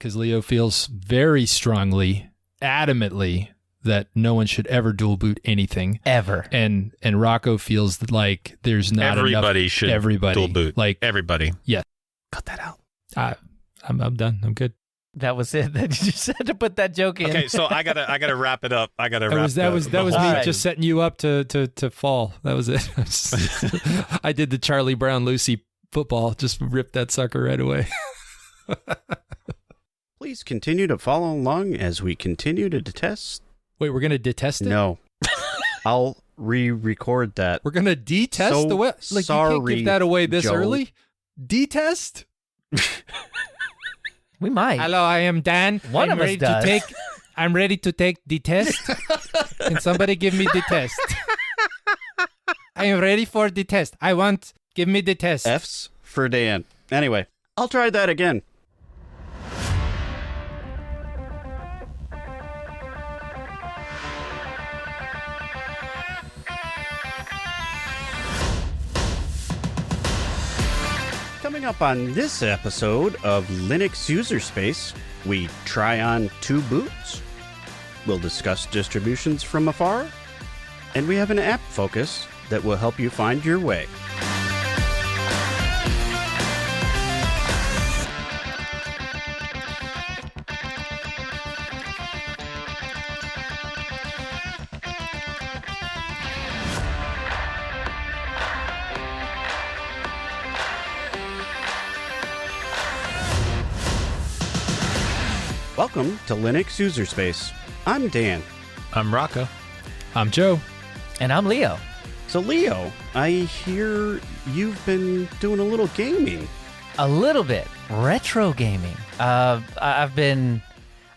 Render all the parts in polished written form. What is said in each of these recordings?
because Leo feels very strongly, adamantly, that no one should ever dual boot anything. Ever. And Rocco feels like there's not everybody enough. Should everybody dual boot. Like everybody. Yeah. Cut that out. I'm done. I'm good. That was it. You just had to put that joke in. Okay, so I gotta wrap it up. That was me right. just setting you up to fall. That was it. I did the Charlie Brown Lucy football. Just ripped that sucker right away. Please continue to follow along as we continue to detest. Wait, we're gonna detest it? No, I'll re-record that. We're gonna detest So the way. Like sorry, you can't give that away this Joe. early. Detest. We might. Hello, I am Dan. One I'm of us ready does. to take. I'm ready to take the test. Can somebody give me the test? I am ready for the test. Give me the test. F's for Dan. Anyway, I'll try that again. Coming up on this episode of Linux User Space, we try on 2 boots. We'll discuss distributions from afar, and we have an app focus that will help you find your way. Welcome to Linux User Space. I'm Dan. I'm Rocco. I'm Joe. And I'm Leo. So Leo, I hear you've been doing a little gaming. A little bit. Retro gaming. I've had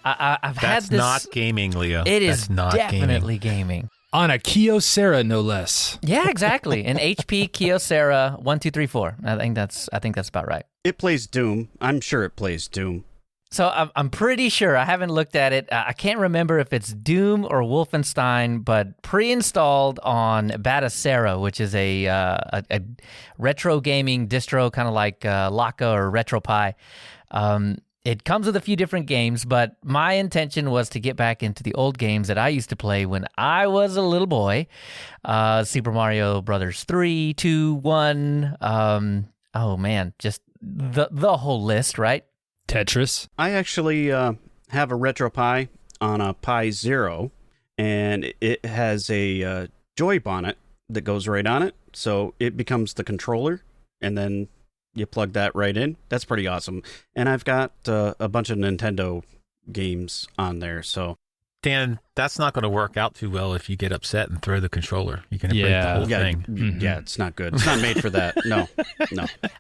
That's this. not gaming, Leo. It That's is not definitely gaming. On a Kyocera, no less. Yeah, exactly. An HP Kyocera 1234. I think that's about right. It plays Doom. I'm sure it plays Doom. So I'm pretty sure, I haven't looked at it. I can't remember if it's Doom or Wolfenstein, but pre-installed on Batacera, which is a retro gaming distro, kind of like Laka or RetroPie. It comes with a few different games, but my intention was to get back into the old games that I used to play when I was a little boy. Super Mario Brothers 3, 2, 1. Oh man, just the whole list, right? Tetris. I actually have a RetroPie on a Pi Zero, and it has a Joy bonnet that goes right on it, so it becomes the controller, and then you plug that right in. That's pretty awesome. And I've got a bunch of Nintendo games on there, so... Dan, that's not going to work out too well if you get upset and throw the controller. You can break the whole thing. Yeah, it's not good. It's not made for that. No.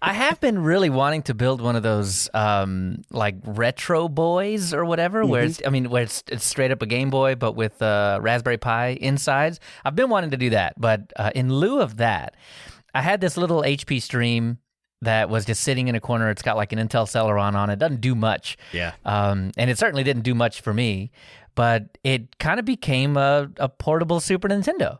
I have been really wanting to build one of those like retro boys or whatever, where it's straight up a Game Boy but with Raspberry Pi insides. I've been wanting to do that, but in lieu of that, I had this little HP Stream that was just sitting in a corner. It's got like an Intel Celeron on it. It doesn't do much. Yeah. And it certainly didn't do much for me, but it kind of became a portable Super Nintendo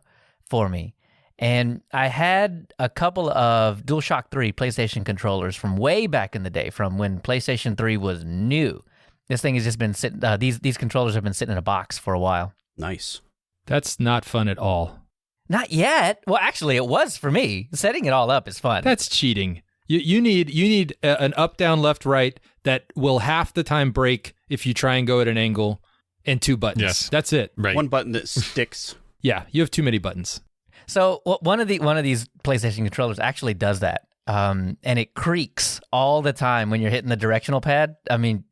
for me. And I had a couple of DualShock 3 PlayStation controllers from way back in the day, from when PlayStation 3 was new. This thing has just been sitting, these controllers have been sitting in a box for a while. Nice. That's not fun at all. Not yet. Well, actually, it was for me. Setting it all up is fun. That's cheating. You need an up, down, left, right that will half the time break if you try and go at an angle, and 2 buttons. Yes. That's it. Right. One button that sticks. Yeah, you have too many buttons. So one of these PlayStation controllers actually does that, and it creaks all the time when you're hitting the directional pad. I mean,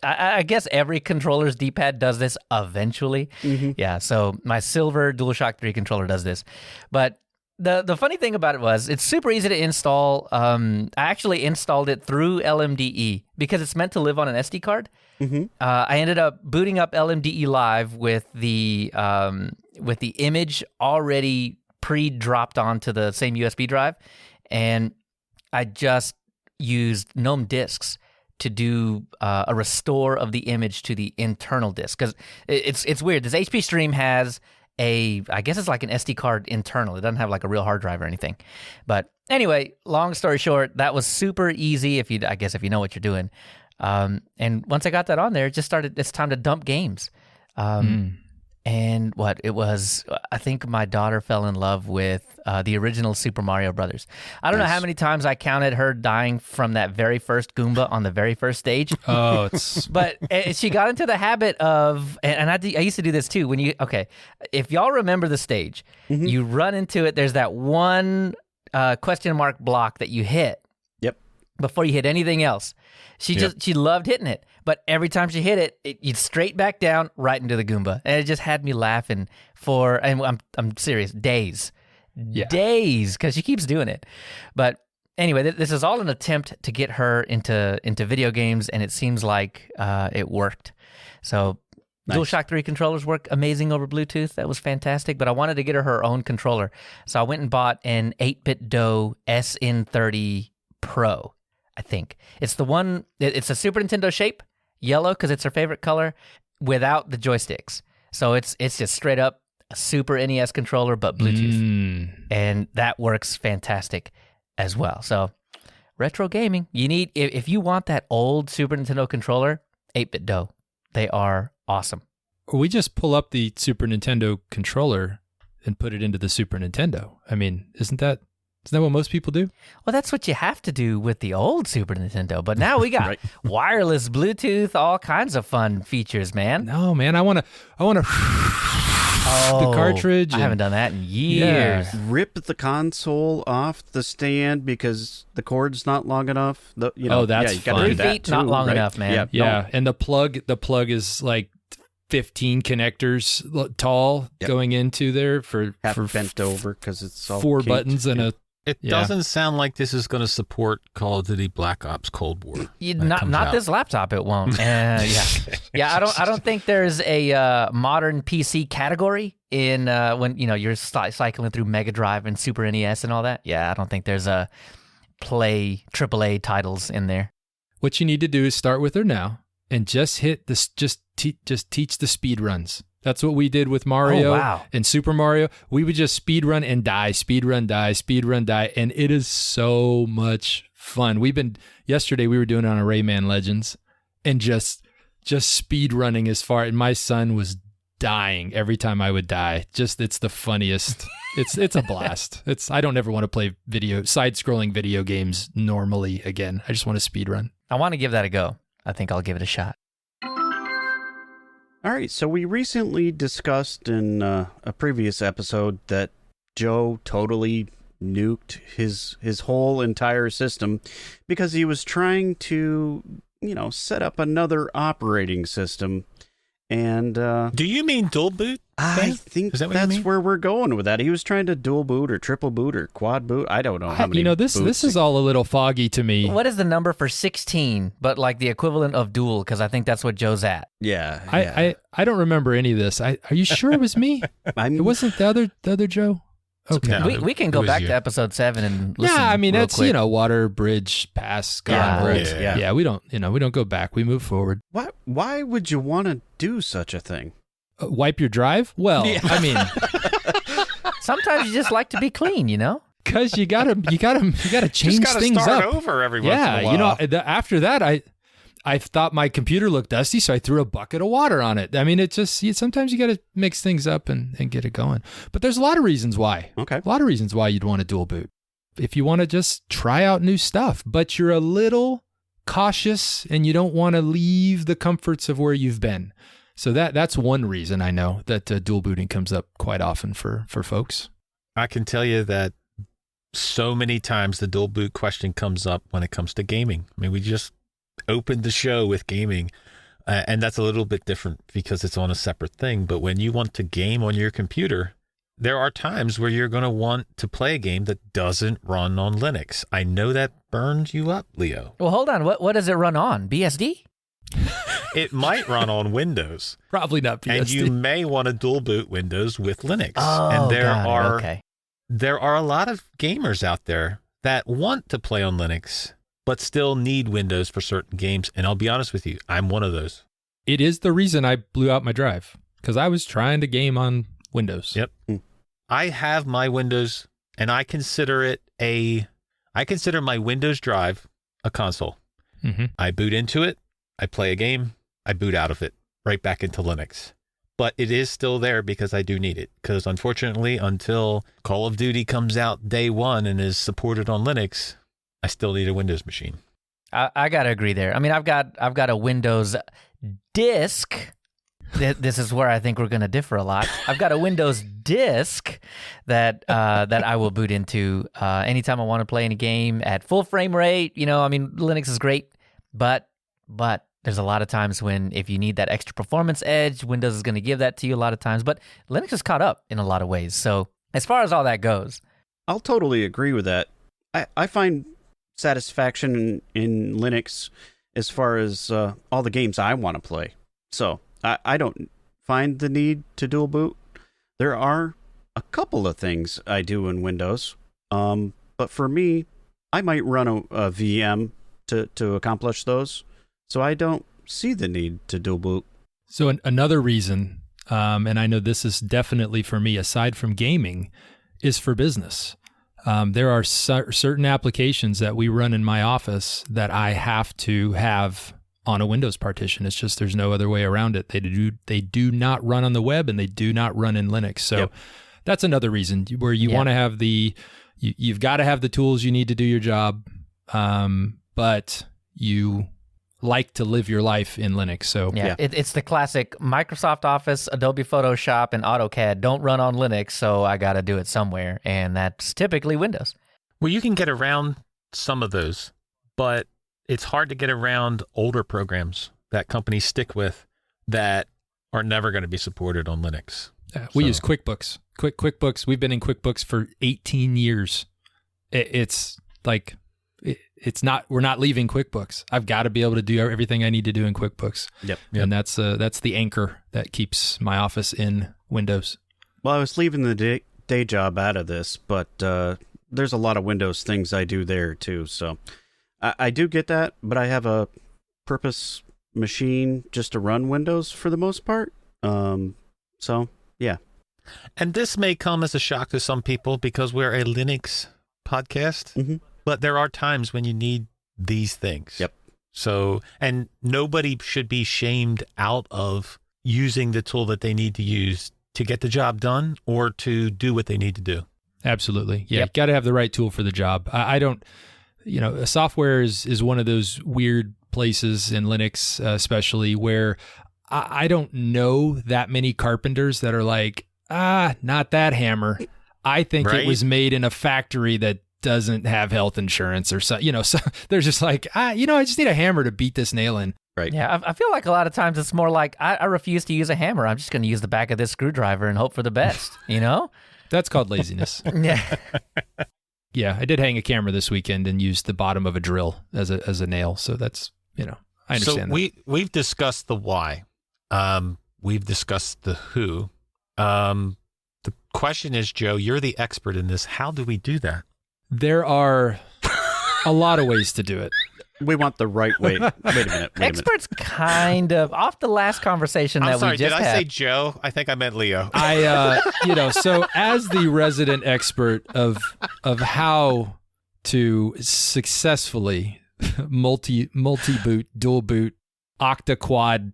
I guess every controller's D-pad does this eventually. Mm-hmm. Yeah, so my silver DualShock 3 controller does this. But the funny thing about it was it's super easy to install. I actually installed it through LMDE because it's meant to live on an SD card. Mm-hmm. I ended up booting up LMDE Live with the image already pre-dropped onto the same USB drive, and I just used GNOME disks to do a restore of the image to the internal disk, because it's weird. This HP Stream has I guess it's like an SD card internal. It doesn't have like a real hard drive or anything. But anyway, long story short, that was super easy if you know what you're doing. And once I got that on there, it just started. It's time to dump games. And I think my daughter fell in love with the original Super Mario Brothers. I don't know how many times I counted her dying from that very first Goomba on the very first stage. Oh, But she got into the habit of, and I used to do this too. If y'all remember the stage, you run into it. There's that one question mark block that you hit. Yep. Before you hit anything else. She loved hitting it. But every time she hit it, you'd straight back down right into the Goomba. And it just had me laughing and I'm serious, days. Yeah. Days, because she keeps doing it. But anyway, this is all an attempt to get her into video games, and it seems like it worked. So Nice. DualShock 3 controllers work amazing over Bluetooth. That was fantastic, but I wanted to get her own controller. So I went and bought an 8BitDo SN30 Pro, I think. It's the one, it's a Super Nintendo shape, yellow because it's her favorite color, without the joysticks. So it's just straight up a Super NES controller, but Bluetooth. And that works fantastic as well. So retro gaming, you need, if you want that old Super Nintendo controller, 8BitDo. They are awesome. Or we just pull up the Super Nintendo controller and put it into the Super Nintendo. I mean, isn't that what most people do? Well, that's what you have to do with the old Super Nintendo. But now we got Right. wireless Bluetooth, all kinds of fun features, man. No, man, I want to the cartridge. I haven't done that in years. Yeah. Rip the console off the stand because the cord's not long enough. Oh, that's you gotta fun. do 3 that feet, not too, long right? enough, man. Yeah, no. and the plug is like 15 connectors tall going into there for bent over because it's all 4 kinked. buttons and a It doesn't sound like this is going to support Call of Duty Black Ops Cold War. Not this laptop. It won't. Yeah. I don't think there's a modern PC category in when you're cycling through Mega Drive and Super NES and all that. Yeah, I don't think there's a play AAA titles in there. What you need to do is start with her now and just hit this. Just teach the speed runs. That's what we did with Mario and Super Mario. We would just speed run and die, speed run, die, speed run, die, and it is so much fun. Yesterday we were doing it on a Rayman Legends and just speed running as far. And my son was dying every time I would die. It's the funniest. It's a blast. I don't ever want to play side-scrolling video games normally again. I just want to speed run. I want to give that a go. I think I'll give it a shot. All right, so we recently discussed in a previous episode that Joe totally nuked his whole entire system because he was trying to, set up another operating system. And Do you mean dual boot? I think Is that what you that's mean? where we're going with that. He was trying to dual boot or triple boot or quad boot. I don't know how many. This is all a little foggy to me. What is the number for 16, but like the equivalent of dual? Because I think that's what Joe's at. Yeah. I don't remember any of this. Are you sure it was me? It wasn't the other Joe? Okay. No, We can it go was back you. to episode 7 and listen. Yeah, I mean real that's quick. water, bridge, pass, Yeah, gone. right, yeah. We don't go back. We move forward. Why would you want to do such a thing? Wipe your drive? Well, I mean, Sometimes you just like to be clean, because you gotta change Just got to things start up. over every once in a while. After that, I thought my computer looked dusty, so I threw a bucket of water on it. I mean, sometimes you got to mix things up and get it going. But there's a lot of reasons why. Okay. A lot of reasons why you'd want to dual boot. If you want to just try out new stuff, but you're a little cautious and you don't want to leave the comforts of where you've been. So that's one reason I know that dual booting comes up quite often for folks. I can tell you that so many times the dual boot question comes up when it comes to gaming. I mean, we just opened the show with gaming, and that's a little bit different because it's on a separate thing. But when you want to game on your computer, there are times where you're going to want to play a game that doesn't run on Linux. I know that burns you up, Leo. Well, hold on. What does it run on? BSD? It might run on Windows. Probably not BSD. And you may want to dual boot Windows with Linux. Oh, and okay. there are a lot of gamers out there that want to play on Linux, but still need Windows for certain games. And I'll be honest with you, I'm one of those. It is the reason I blew out my drive, because I was trying to game on Windows. Yep. I have my Windows, and I consider my Windows drive a console. Mm-hmm. I boot into it. I play a game, I boot out of it, right back into Linux. But it is still there because I do need it. Because unfortunately, until Call of Duty comes out day one and is supported on Linux, I still need a Windows machine. I gotta agree there. I mean, I've got a Windows disk. This is where I think we're gonna differ a lot. I've got a Windows disk that I will boot into anytime I want to play any game at full frame rate. You know, I mean, Linux is great, but there's a lot of times when if you need that extra performance edge, Windows is going to give that to you a lot of times. But Linux is caught up in a lot of ways. So as far as all that goes, I'll totally agree with that. I find satisfaction in Linux as far as all the games I want to play. So I don't find the need to dual boot. There are a couple of things I do in Windows. But for me, I might run a VM to accomplish those. So I don't see the need to dual boot. So another reason, and I know this is definitely for me, aside from gaming, is for business. There are certain applications that we run in my office that I have to have on a Windows partition. It's just there's no other way around it. They do not run on the web and they do not run in Linux. So that's another reason where you want to have you've got to have the tools you need to do your job, but you like to live your life in Linux. So it's the classic Microsoft Office, Adobe Photoshop, and AutoCAD don't run on Linux, so I got to do it somewhere, and that's typically Windows. Well, you can get around some of those, but it's hard to get around older programs that companies stick with that are never going to be supported on Linux. We use QuickBooks. QuickBooks. We've been in QuickBooks for 18 years. It's like... we're not leaving QuickBooks. I've got to be able to do everything I need to do in QuickBooks. Yep. And that's the anchor that keeps my office in Windows. Well, I was leaving the day job out of this, but there's a lot of Windows things I do there too. So I do get that, but I have a purpose machine just to run Windows for the most part. So yeah. And this may come as a shock to some people because we're a Linux podcast. Mm-hmm. But there are times when you need these things. Yep. So, and nobody should be shamed out of using the tool that they need to use to get the job done or to do what they need to do. Absolutely. Yeah. Got to have the right tool for the job. I don't, software is one of those weird places in Linux, especially where I don't know that many carpenters that are like, not that hammer. I think it was made in a factory that doesn't have health insurance or so, so they're just like, I just need a hammer to beat this nail in. Right. Yeah. I feel like a lot of times it's more like, I refuse to use a hammer. I'm just going to use the back of this screwdriver and hope for the best, That's called laziness. Yeah. Yeah. I did hang a camera this weekend and used the bottom of a drill as a nail. So that's, I understand that. We've discussed the why. We've discussed the who. The question is, Joe, you're the expert in this. How do we do that? There are a lot of ways to do it. We want the right way. Wait a minute. Experts kind of off the last conversation that we just had. Did I say Joe? I think I meant Leo. So as the resident expert of how to successfully multi-boot, dual boot, octa-quad,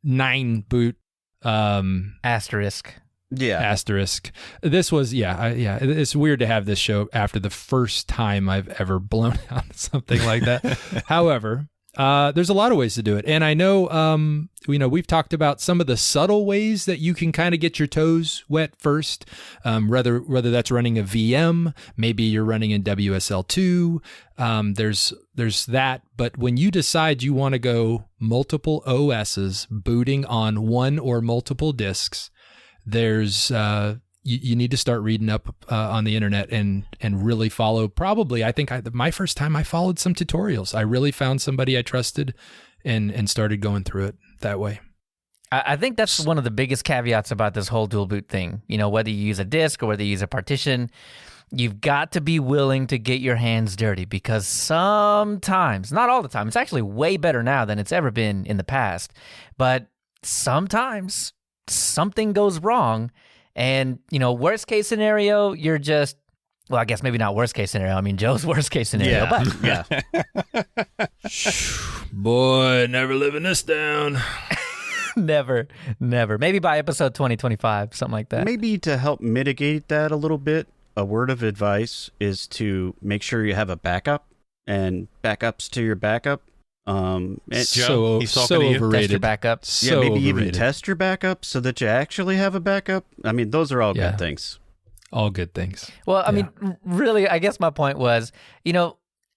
9-boot, asterisk. Yeah. Asterisk. This was, it's weird to have this show after the first time I've ever blown out something like that. However, there's a lot of ways to do it. And I know, we've talked about some of the subtle ways that you can kind of get your toes wet first, whether that's running a VM, maybe you're running in WSL2. There's that. But when you decide you want to go multiple OSs booting on one or multiple disks, there's you need to start reading up on the internet and really follow. Probably, I think my first time I followed some tutorials. I really found somebody I trusted and started going through it that way. I think that's one of the biggest caveats about this whole dual boot thing. Whether you use a disk or whether you use a partition, you've got to be willing to get your hands dirty because sometimes, not all the time, it's actually way better now than it's ever been in the past, but sometimes something goes wrong and, worst case scenario, you're just Well, I guess maybe not worst case scenario. I mean, Joe's worst case scenario, but Yeah. Boy, never living this down. never. Maybe by episode 2025, something like that. Maybe to help mitigate that a little bit, a word of advice is to make sure you have a backup and backups to your backup. So he's talking to you. overrated. Test your backup. So maybe overrated. even test your backup so that you actually have a backup. I mean, those are all Yeah. good things. All good things. Well, I mean, really, I guess my point was,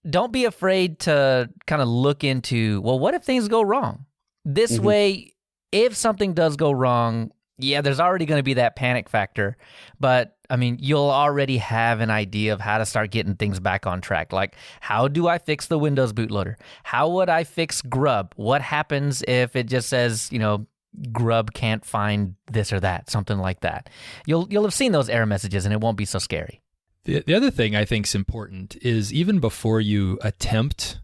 don't be afraid to kind of look into, well, what if things go wrong? This way, if something does go wrong, yeah, there's already going to be that panic factor. But, I mean, you'll already have an idea of how to start getting things back on track. Like, how do I fix the Windows bootloader? How would I fix Grub? What happens if it just says, Grub can't find this or that, something like that. You'll have seen those error messages, and it won't be so scary. The other thing I think is important is even before you attempt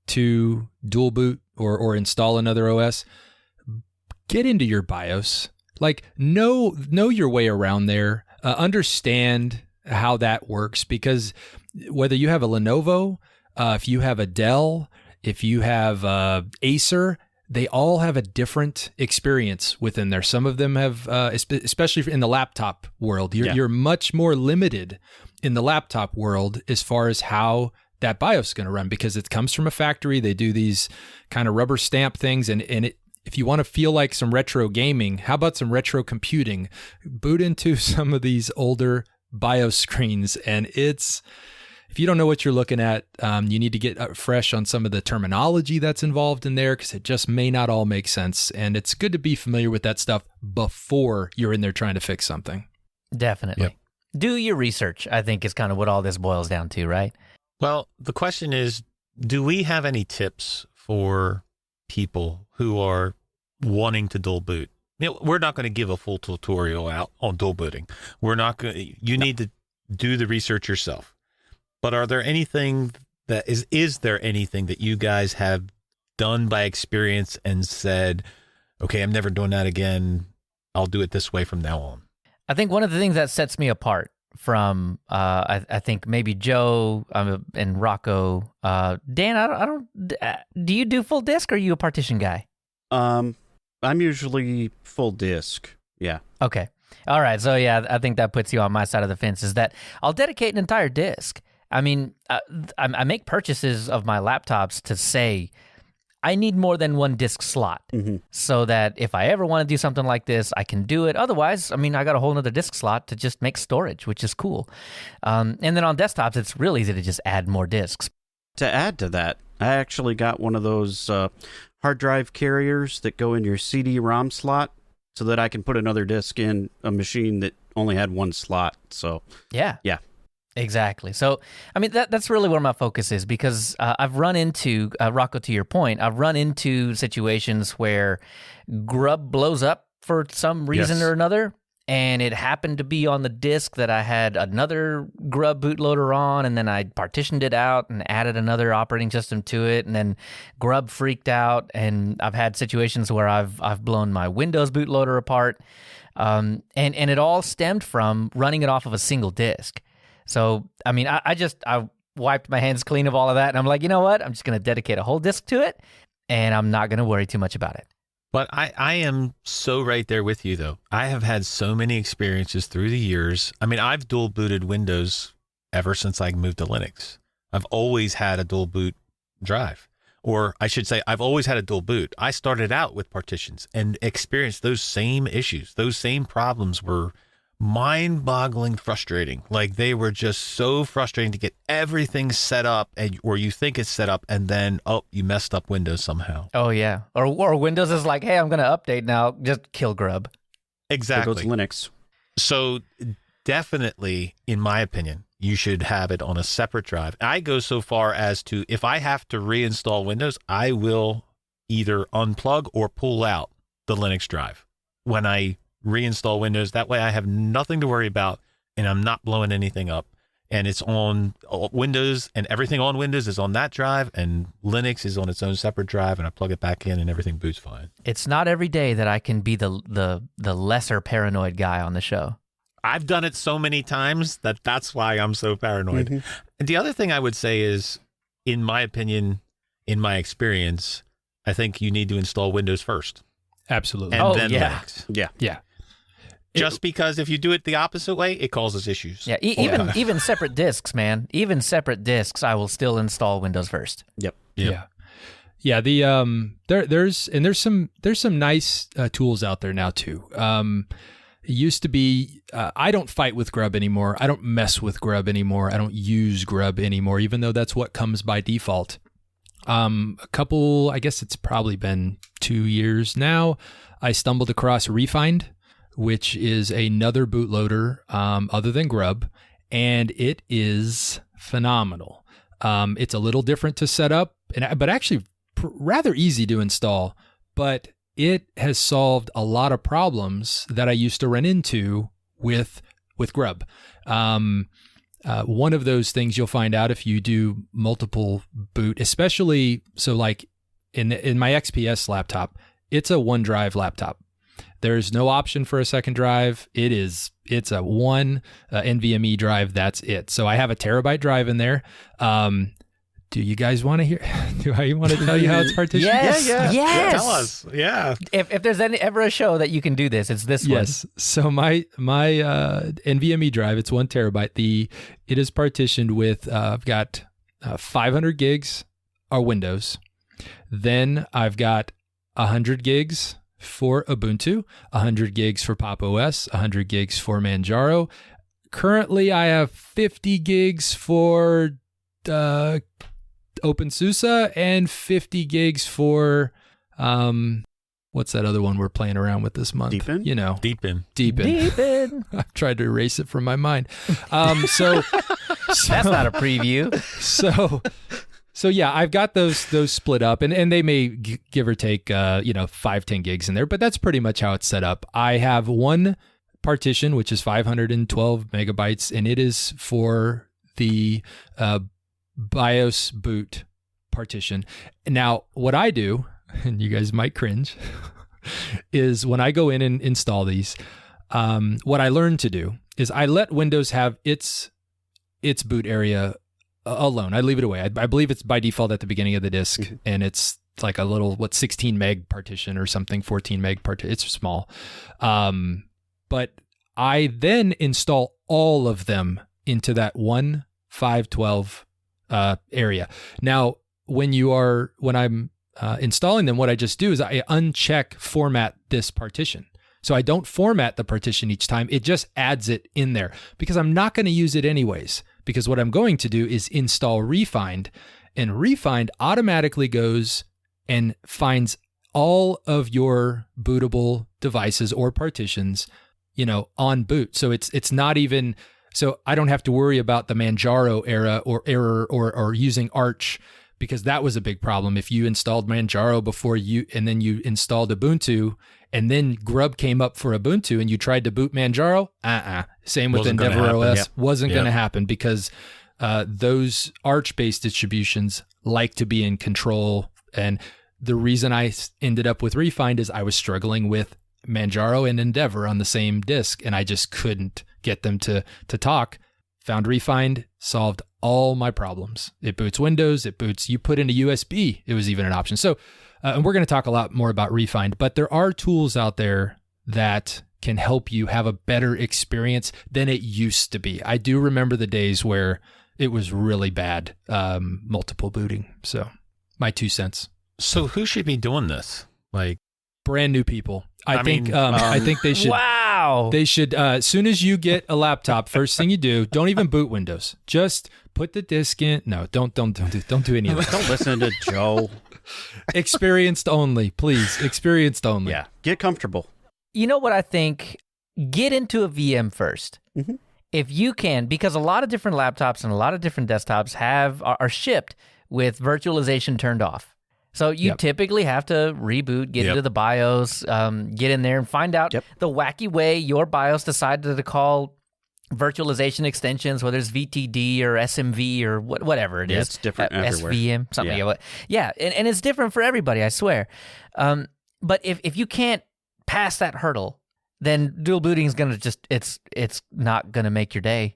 to dual boot or install another OS, get into your BIOS. Like know your way around there. Understand how that works, because whether you have a Lenovo, if you have a Dell, if you have Acer, they all have a different experience within there. Some of them have, especially in the laptop world, you're much more limited in the laptop world as far as how that BIOS is going to run, because it comes from a factory. They do these kind of rubber stamp things, and if you want to feel like some retro gaming, how about some retro computing? Boot into some of these older BIOS screens, and if you don't know what you're looking at, you need to get fresh on some of the terminology that's involved in there, because it just may not all make sense. And it's good to be familiar with that stuff before you're in there trying to fix something. Definitely. Yep. Do your research, I think, is kind of what all this boils down to, right? Well, the question is, do we have any tips for people who are wanting to dual boot? We're not going to give a full tutorial out on dual booting. We're not going. You need to do the research yourself. But are there anything that is there anything that you guys have done by experience and said, okay, I'm never doing that again. I'll do it this way from now on? I think one of the things that sets me apart from, I think maybe Joe and Rocco, Dan, I don't, do you do full disk or are you a partition guy? I'm usually full disk. Yeah. Okay. All right. So yeah, I think that puts you on my side of the fence, is that I'll dedicate an entire disk. I mean, I make purchases of my laptops to say I need more than one disk slot, so that if I ever want to do something like this, I can do it. Otherwise, I mean, I got a whole nother disk slot to just make storage, which is cool. And then on desktops, it's real easy to just add more disks. To add to that, I actually got one of those hard drive carriers that go in your CD-ROM slot, so that I can put another disk in a machine that only had one slot. So Yeah. Exactly. So, I mean, that's really where my focus is, because I've run into, Rocco, to your point, I've run into situations where Grub blows up for some reason or another, and it happened to be on the disk that I had another Grub bootloader on, and then I partitioned it out and added another operating system to it, and then Grub freaked out, and I've had situations where I've blown my Windows bootloader apart, and it all stemmed from running it off of a single disk. So, I mean, I wiped my hands clean of all of that, and I'm like, you know what? I'm just going to dedicate a whole disk to it, and I'm not going to worry too much about it. But I am so right there with you, though. I have had so many experiences through the years. I mean, I've dual booted Windows ever since I moved to Linux. I've always had a dual boot drive. Or I should say, I've always had a dual boot. I started out with partitions and experienced those same issues. Those same problems were mind-boggling frustrating. Like, they were just so frustrating to get everything set up, or you think it's set up, and then you messed up Windows somehow. Oh yeah, or Windows is like, hey, I'm going to update now. Just kill Grub. Exactly. There goes Linux. So definitely, in my opinion, you should have it on a separate drive. I go so far as to, if I have to reinstall Windows, I will either unplug or pull out the Linux drive when I reinstall Windows. That way I have nothing to worry about, and I'm not blowing anything up, and it's on Windows, and everything on Windows is on that drive, and Linux is on its own separate drive, and I plug it back in and everything boots fine. It's not every day that I can be the lesser paranoid guy on the show. I've done it so many times that's why I'm so paranoid. Mm-hmm. And the other thing I would say is, in my opinion, in my experience, I think you need to install Windows first. Absolutely. And then Linux. Yeah. Just because if you do it the opposite way, it causes issues. Yeah, even separate disks, man. Even separate disks, I will still install Windows first. Yep. Yeah. Yeah, there's some nice tools out there now too. It used to be I don't fight with grub anymore. I don't mess with grub anymore. I don't use grub anymore, even though that's what comes by default. I guess it's probably been 2 years now, I stumbled across Refind, which is another bootloader other than grub, and it is phenomenal. It's a little different to set up, but actually rather easy to install, but it has solved a lot of problems that I used to run into with grub. One of those things you'll find out if you do multiple boot, especially so like in my XPS laptop, it's a OneDrive laptop. There's no option for a second drive. It's a one NVMe drive. That's it. So I have a terabyte drive in there. Do you guys want to hear? Do I want to tell you how it's partitioned? Yes. Yeah, tell us. Yeah. If there's ever a show that you can do this, it's this one. Yes. So my NVMe drive, it's 1 terabyte. It is partitioned with I've got 500 gigs are Windows. Then I've got 100 gigs for Ubuntu, 100 gigs for Pop! OS, 100 gigs for Manjaro. Currently, I have 50 gigs for OpenSUSE and 50 gigs for what's that other one we're playing around with this month? Deepin? You know, Deepin. I've tried to erase it from my mind. So That's not a preview. So yeah, I've got those split up, and they may give or take 5-10 gigs in there, but that's pretty much how it's set up. I have one partition which is 512 megabytes, and it is for the BIOS boot partition. Now, what I do, and you guys might cringe, is when I go in and install these, what I learned to do is I let Windows have its boot area alone. I leave it away. I believe it's by default at the beginning of the disk, and it's like a little 16 meg partition or something, 14 meg partition. It's small, but I then install all of them into that 512 area. Now, when I'm installing them, what I just do is I uncheck format this partition. So I don't format the partition each time. It just adds it in there because I'm not going to use it anyways. Because what I'm going to do is install Refind, and Refind automatically goes and finds all of your bootable devices or partitions, on boot. So it's not even, so I don't have to worry about the Manjaro error or using Arch, because that was a big problem. If you installed Manjaro and then you installed Ubuntu, and then grub came up for Ubuntu and you tried to boot Manjaro, same with Endeavor OS, wasn't going to happen, because those Arch-based distributions like to be in control. And the reason I ended up with Refind is I was struggling with Manjaro and Endeavor on the same disk, and I just couldn't get them to talk. Found Refind, solved all my problems. It boots Windows, you put in a USB, it was even an option. So, and we're going to talk a lot more about Refind, but there are tools out there that can help you have a better experience than it used to be. I do remember the days where it was really bad, multiple booting. So, my 2 cents. So who should be doing this? Like brand new people. I think they should. Wow. They should. As soon as you get a laptop, first thing you do, don't even boot Windows. Just put the disk in. No, don't do any of that. Don't listen to Joe. Experienced only, please. Experienced only. Yeah. Get comfortable. You know what I think? Get into a VM first. Mm-hmm. If you can, because a lot of different laptops and a lot of different desktops are shipped with virtualization turned off. So you typically have to reboot, get into the BIOS, get in there and find out the wacky way your BIOS decided to call virtualization extensions, whether it's VTD or SMV or whatever it is. It's different everywhere. SVM, something. Yeah, and it's different for everybody, I swear. But if you can't pass that hurdle, then dual booting is going to it's not going to make your day.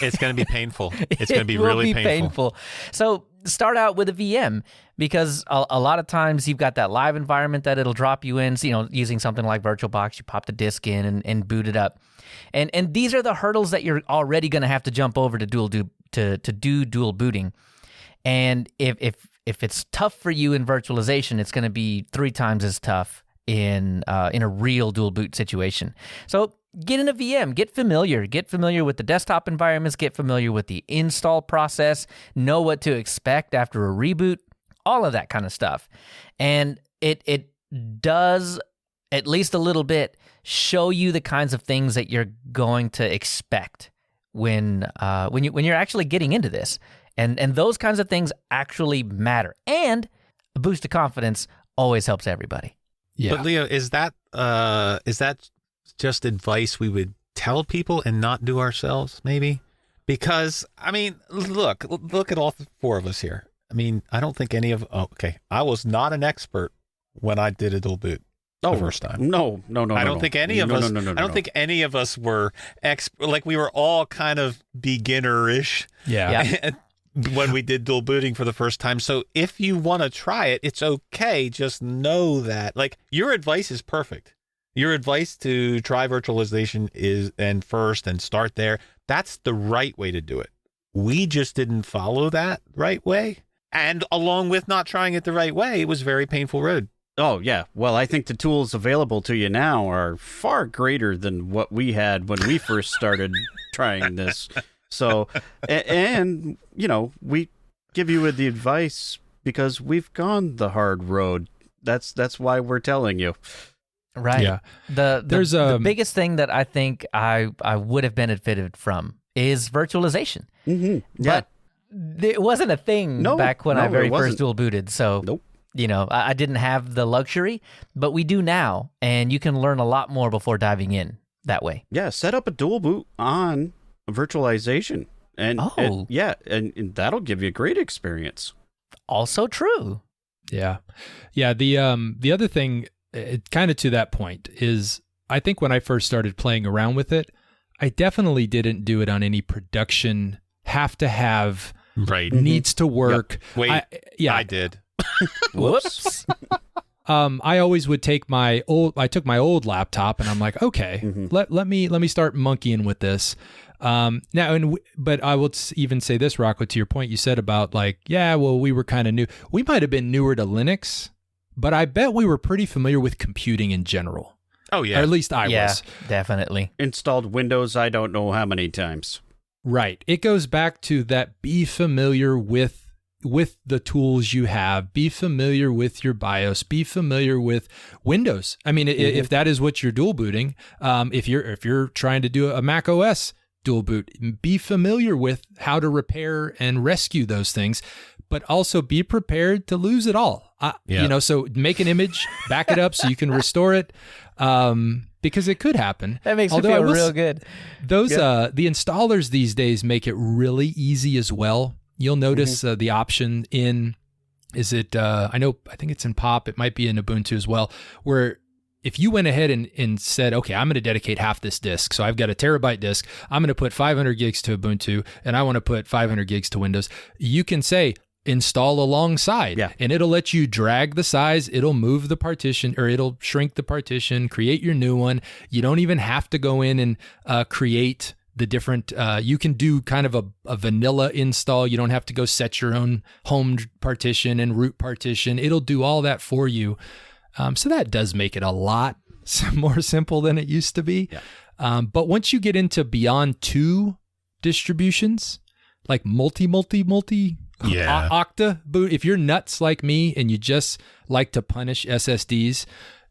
It's going to be painful. It's going to be It will really be painful. So start out with a VM, because a lot of times you've got that live environment that it'll drop you in. So, using something like VirtualBox, you pop the disk in and boot it up. And these are the hurdles that you're already going to have to jump over to do dual booting. And if it's tough for you in virtualization, it's going to be 3 times as tough in a real dual boot situation. So get in a VM, get familiar with the desktop environments, get familiar with the install process, know what to expect after a reboot, all of that kind of stuff. And it does, at least a little bit, show you the kinds of things that you're going to expect when you're actually getting into this. And those kinds of things actually matter. And a boost of confidence always helps everybody. Yeah. But Leo, is that just advice we would tell people and not do ourselves, maybe? Because, I mean, look at all 4 of us here. I mean, I don't think any of... Oh, okay. I was not an expert when I did a dual boot the first time. No. I don't think any of us... I don't think any of us were... Like, we were all kind of beginner-ish. Yeah. When we did dual booting for the first time. So if you want to try it, it's okay. Just know that, like, your advice is perfect. Your advice to try virtualization and start there. That's the right way to do it. We just didn't follow that right way. And along with not trying it the right way, it was a very painful road. Oh, yeah. Well, I think the tools available to you now are far greater than what we had when we first started trying this. So, and, we give you the advice because we've gone the hard road. That's why we're telling you. Right. Yeah. The biggest thing that I think I would have benefited from is virtualization. Mm-hmm. Yeah. But it wasn't a thing back when I very first dual booted. So, nope. I didn't have the luxury, but we do now. And you can learn a lot more before diving in that way. Yeah. Set up a dual boot on virtualization, and and that'll give you a great experience. Also true. Yeah. The other thing, kind of to that point, is I think when I first started playing around with it, I definitely didn't do it on any production have to have, needs to work. Yep. Wait, I did. Whoops. I always would take my old laptop and I'm like, okay, let me start monkeying with this. But I will even say this, Rocco, to your point you said about like, we were kind of new. We might have been newer to Linux, but I bet we were pretty familiar with computing in general. Oh yeah. Or at least I was. Yeah, definitely. Installed Windows, I don't know how many times. Right. It goes back to that, be familiar with the tools you have, be familiar with your BIOS, be familiar with Windows. I mean, if that is what you're dual booting, if you're trying to do a Mac OS dual boot, be familiar with how to repair and rescue those things, but also be prepared to lose it all. So make an image, back it up so you can restore it, because it could happen. That makes me feel real good. Those the installers these days make it really easy as well. You'll notice the option in, I think it's in Pop, it might be in Ubuntu as well, where if you went ahead and said, okay, I'm going to dedicate half this disk, so I've got a terabyte disk, I'm going to put 500 gigs to Ubuntu, and I want to put 500 gigs to Windows, you can say, install alongside, and it'll let you drag the size, it'll move the partition, or it'll shrink the partition, create your new one. You don't even have to go in and create the different, you can do kind of a vanilla install. You don't have to go set your own home partition and root partition. It'll do all that for you. So that does make it a lot more simple than it used to be. Yeah. But once you get into beyond 2 distributions, like multi Octa boot, if you're nuts like me and you just like to punish SSDs,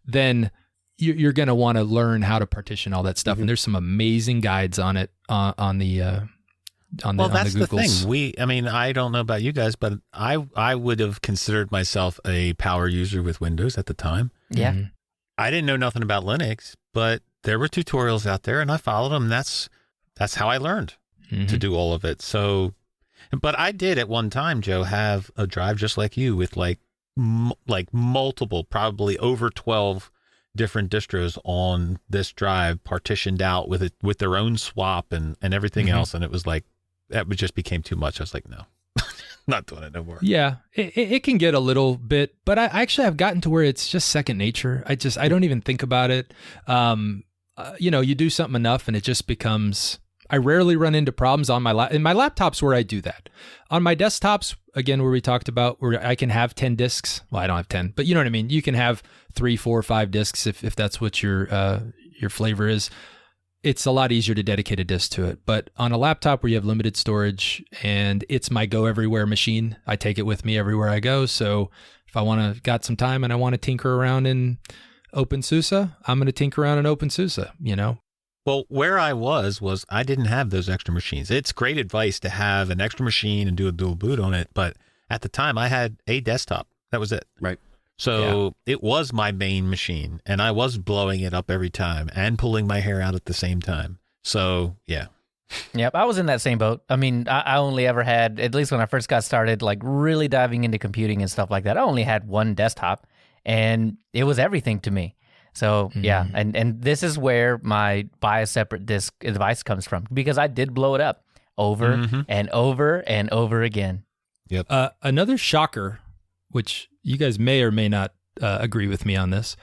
then you're going to want to learn how to partition all that stuff. And there's some amazing guides on it on the that's the thing. I don't know about you guys, but I would have considered myself a power user with Windows at the time. Yeah. I didn't know nothing about Linux, but there were tutorials out there and I followed them. That's how I learned to do all of it. So, but I did at one time, Joe, have a drive just like you with like multiple, probably over 12 different distros on this drive, partitioned out with their own swap and everything else. And it was like, that just became too much. I was like, no, not doing it no more. Yeah, it can get a little bit, but I actually have gotten to where it's just second nature. I don't even think about it. You do something enough and it just becomes, I rarely run into problems on in my laptops where I do that. On my desktops, again, where we talked about where I can have 10 disks. Well, I don't have 10, but you know what I mean? You can have 3, 4, 5 disks if that's what your flavor is. It's a lot easier to dedicate a disk to it. But on a laptop where you have limited storage and it's my go everywhere machine, I take it with me everywhere I go. So if I got some time and I want to tinker around in OpenSUSE, I'm going to tinker around in OpenSUSE, Well, where I was I didn't have those extra machines. It's great advice to have an extra machine and do a dual boot on it. But at the time I had a desktop. That was it. Right. So it was my main machine and I was blowing it up every time and pulling my hair out at the same time. So yeah. Yep. I was in that same boat. I mean, I only ever had, at least when I first got started, like really diving into computing and stuff like that, I only had one desktop and it was everything to me. So yeah, and this is where my buy a separate disk advice comes from, because I did blow it up over and over and over again. Yep. Another shocker, which you guys may or may not agree with me on this,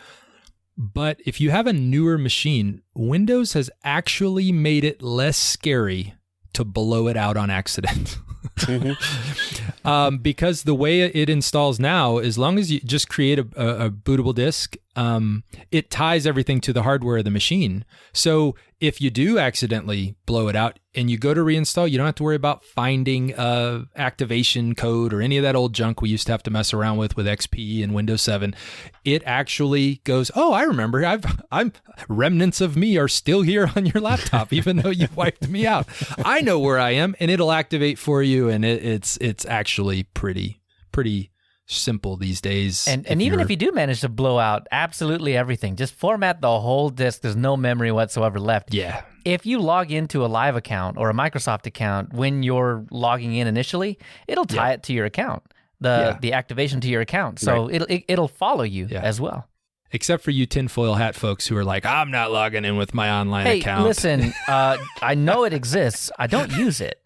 but if you have a newer machine, Windows has actually made it less scary to blow it out on accident. Because the way it installs now, as long as you just create a bootable disk, it ties everything to the hardware of the machine. So if you do accidentally blow it out and you go to reinstall, you don't have to worry about finding activation code or any of that old junk we used to have to mess around with XP and Windows 7. It actually goes, oh, I remember. I'm remnants of me are still here on your laptop, even though you wiped me out. I know where I am, and it'll activate for you. And it's actually pretty simple these days. And even if you do manage to blow out absolutely everything, just format the whole disk. There's no memory whatsoever left. Yeah. If you log into a live account or a Microsoft account when you're logging in initially, it'll tie it to your account, the activation to your account. So it'll follow you as well. Except for you tinfoil hat folks who are like, I'm not logging in with my online account. Hey, listen, I know it exists. I don't use it.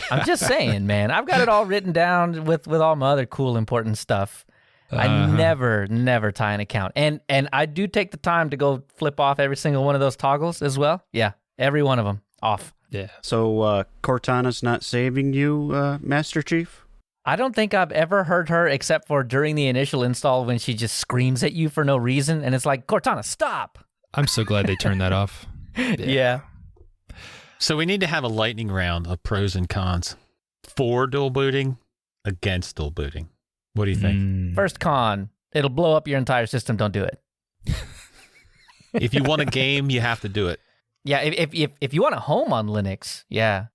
I'm just saying, man. I've got it all written down with all my other cool, important stuff. I never tie an account. And I do take the time to go flip off every single one of those toggles as well. Yeah, every one of them off. Yeah. So Cortana's not saving you, Master Chief? I don't think I've ever heard her except for during the initial install when she just screams at you for no reason. And it's like, Cortana, stop. I'm so glad they turned that off. Yeah. So we need to have a lightning round of pros and cons for dual booting, against dual booting. What do you think? First con, it'll blow up your entire system. Don't do it. If you want a game, you have to do it. Yeah, if you want a home on Linux, yeah.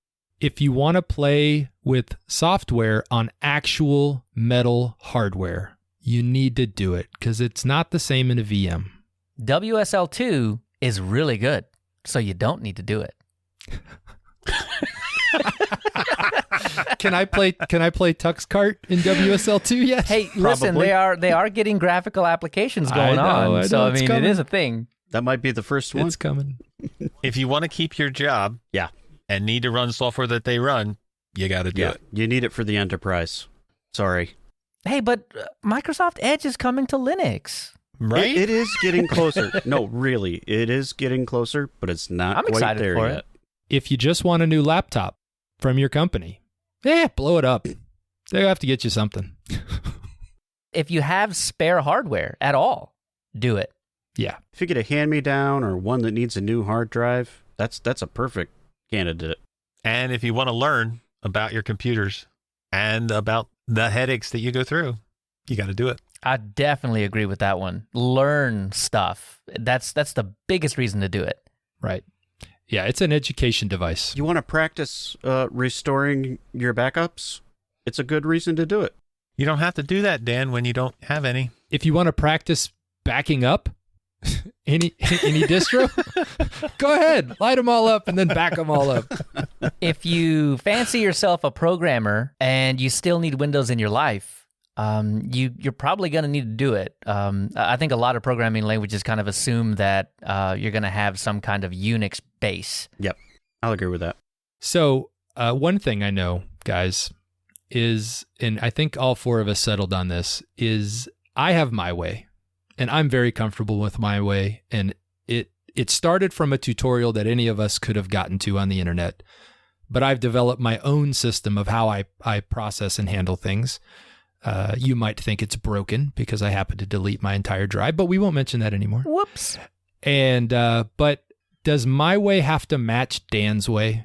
If you want to play with software on actual metal hardware, you need to do it because it's not the same in a VM. WSL2 is really good, so you don't need to do it. Can I play TuxKart in WSL2 yet? Hey, listen, they are getting graphical applications going on. So I mean, it is a thing. That might be the first one. It's coming. If you want to keep your job, and need to run software that they run, you got to do it. You need it for the enterprise. Sorry. Hey, but Microsoft Edge is coming to Linux. Right? It is getting closer. No, really, it is getting closer, but it's not I'm quite excited there for yet. it. If you just want a new laptop from your company, blow it up. They have to get you something. If you have spare hardware at all, do it. Yeah. If you get a hand-me-down or one that needs a new hard drive, that's a perfect candidate. And if you want to learn about your computers and about the headaches that you go through, you got to do it. I definitely agree with that one. Learn stuff. That's the biggest reason to do it. Right. Yeah, it's an education device. You want to practice restoring your backups? It's a good reason to do it. You don't have to do that, Dan, when you don't have any. If you want to practice backing up any distro, go ahead, light them all up and then back them all up. If you fancy yourself a programmer and you still need Windows in your life, you're probably going to need to do it. I think a lot of programming languages kind of assume that you're going to have some kind of Unix base. Yep, I'll agree with that. So one thing I know, guys, is, and I think all four of us settled on this, is I have my way, and I'm very comfortable with my way. And it started from a tutorial that any of us could have gotten to on the internet, but I've developed my own system of how I process and handle things. You might think it's broken because I happen to delete my entire drive, but we won't mention that anymore. Whoops. And but does my way have to match Dan's way?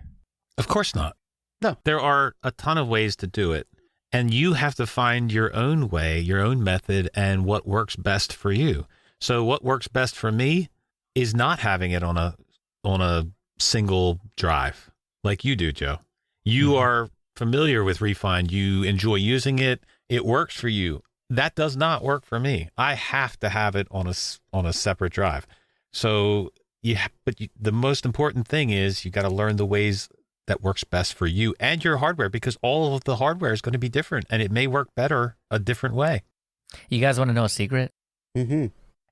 Of course not. No. There are a ton of ways to do it, and you have to find your own way, your own method, and what works best for you. So what works best for me is not having it on a single drive like you do, Joe. You are familiar with Refind. You enjoy using it. It works for you. That does not work for me. I have to have it on a separate drive. So the most important thing is you got to learn the ways that works best for you and your hardware, because all of the hardware is going to be different, and it may work better a different way. You guys want to know a secret? Mm-hmm.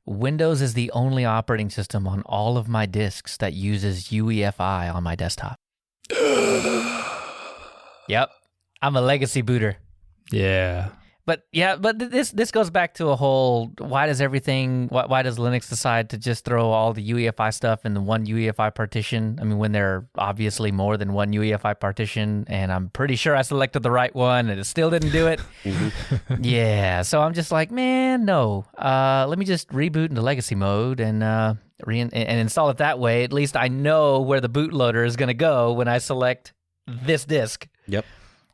Windows is the only operating system on all of my disks that uses UEFI on my desktop. Yep. I'm a legacy booter. Yeah. But this goes back to a whole, why does Linux decide to just throw all the UEFI stuff in the one UEFI partition? I mean, when there are obviously more than one UEFI partition, and I'm pretty sure I selected the right one and it still didn't do it. Yeah, so I'm just like, man, no. Let me just reboot into legacy mode and install it that way. At least I know where the bootloader is going to go when I select this disk. Yep.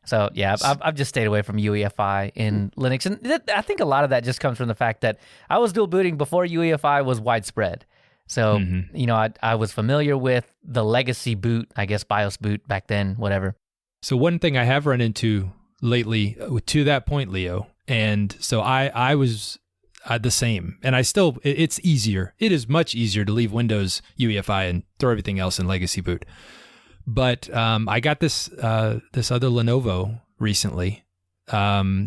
So, yeah, I've just stayed away from UEFI in Linux. And I think a lot of that just comes from the fact that I was dual booting before UEFI was widespread. So, I was familiar with the legacy boot, I guess BIOS boot back then, whatever. So one thing I have run into lately to that point, Leo, and so I was the same. And it's easier. It is much easier to leave Windows UEFI and throw everything else in legacy boot. But I got this other Lenovo recently, the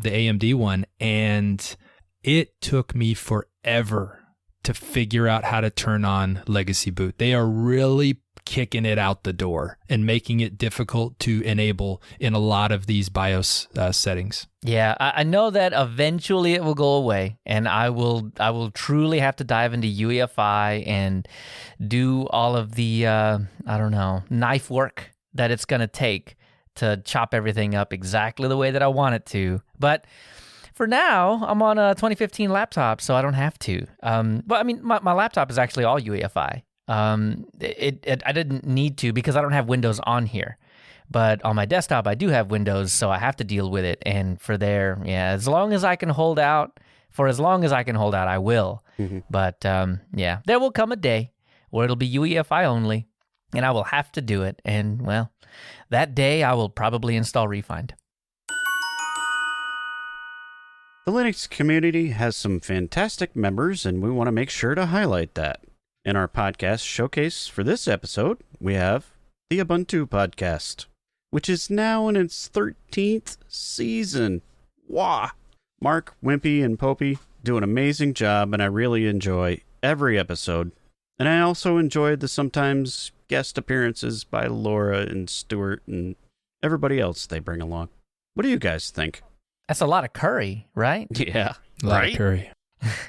AMD one, and it took me forever to figure out how to turn on legacy boot. They are really kicking it out the door and making it difficult to enable in a lot of these BIOS settings. Yeah, I know that eventually it will go away, and I will truly have to dive into UEFI and do all of the knife work that it's going to take to chop everything up exactly the way that I want it to. But for now, I'm on a 2015 laptop, so I don't have to. But I mean, my laptop is actually all UEFI. I didn't need to because I don't have Windows on here. But on my desktop, I do have Windows, so I have to deal with it. And for there, as long as I can hold out, I will. Mm-hmm. But there will come a day where it'll be UEFI only, and I will have to do it. And well, that day I will probably install Refind. The Linux community has some fantastic members, and we want to make sure to highlight that. In our podcast showcase for this episode, we have the Ubuntu Podcast, which is now in its 13th season. Wow! Mark, Wimpy, and Popey do an amazing job, and I really enjoy every episode. And I also enjoyed the sometimes guest appearances by Laura and Stuart and everybody else they bring along. What do you guys think? That's a lot of curry, right? Yeah. A lot of curry.